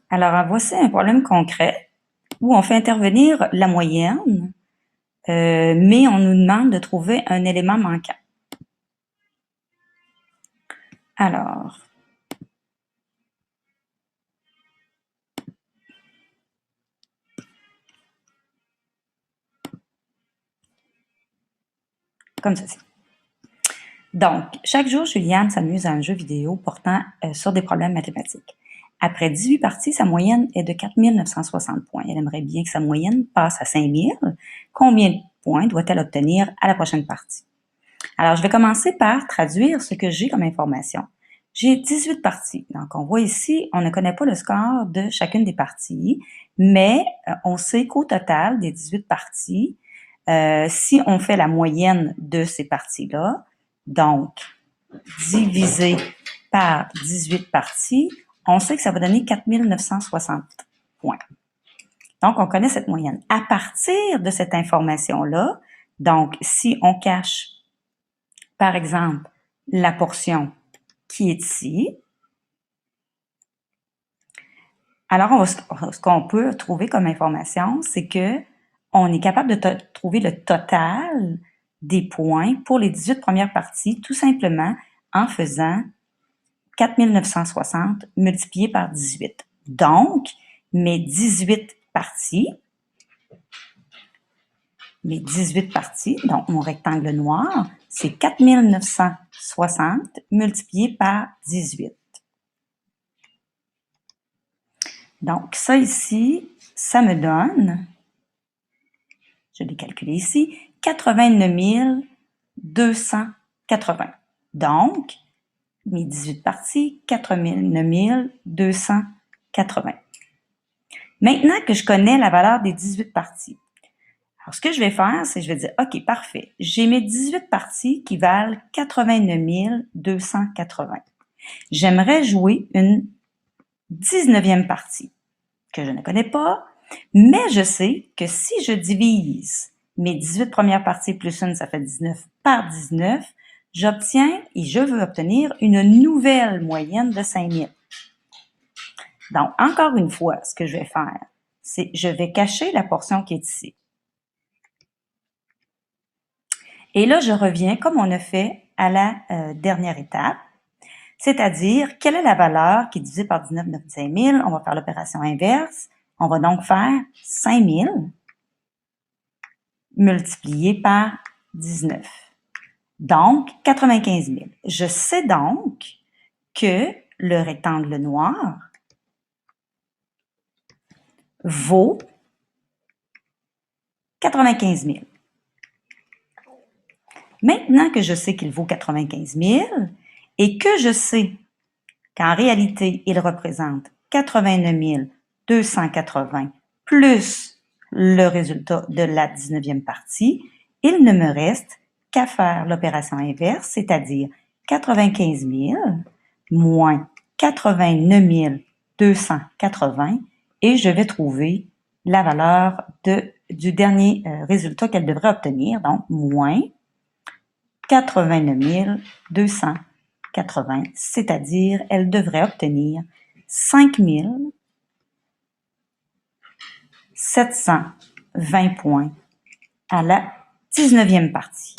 Alors, voici un problème concret où on fait intervenir la moyenne, mais on nous demande de trouver un élément manquant. Alors, comme ceci. Donc, chaque jour, Juliane s'amuse à un jeu vidéo portant sur des problèmes mathématiques. Après 18 parties, sa moyenne est de 4960 points. Elle aimerait bien que sa moyenne passe à 5000. Combien de points doit-elle obtenir à la prochaine partie? Alors, je vais commencer par traduire ce que j'ai comme information. J'ai 18 parties. Donc, on voit ici, on ne connaît pas le score de chacune des parties, mais on sait qu'au total des 18 parties, si on fait la moyenne de ces parties-là, donc divisé par 18 parties, on sait que ça va donner 4960 points. Donc, on connaît cette moyenne. À partir de cette information-là, donc, si on cache, par exemple, la portion qui est ici, alors ce qu'on peut trouver comme information, c'est que on est capable de trouver le total des points pour les 18 premières parties, tout simplement en faisant 4960 multiplié par 18. Donc, mes 18 parties, donc mon rectangle noir, c'est 4960 multiplié par 18. Donc, ça ici, ça me donne, je l'ai calculé ici, 89 280. Donc, mes 18 parties, 89 280. Maintenant que je connais la valeur des 18 parties, alors ce que je vais faire, c'est que je vais dire, OK, parfait, j'ai mes 18 parties qui valent 89 280. J'aimerais jouer une 19e partie que je ne connais pas, mais je sais que si je divise mes 18 premières parties plus une, ça fait 19 par 19, j'obtiens et je veux obtenir une nouvelle moyenne de 5000. Donc, encore une fois, ce que je vais faire, c'est je vais cacher la portion qui est ici. Et là, je reviens comme on a fait à la dernière étape, c'est-à-dire quelle est la valeur qui est divisée par 19 donne 5000. On va faire l'opération inverse. On va donc faire 5000 multiplié par 19. Donc, 95 000. Je sais donc que le rectangle noir vaut 95 000. Maintenant que je sais qu'il vaut 95 000 et que je sais qu'en réalité, il représente 89 280 plus le résultat de la 19e partie, il ne me reste qu'à faire l'opération inverse, c'est-à-dire 95 000 moins 89 280 et je vais trouver la valeur du dernier résultat qu'elle devrait obtenir, donc moins 89 280, c'est-à-dire elle devrait obtenir 5 720 points à la 19e partie.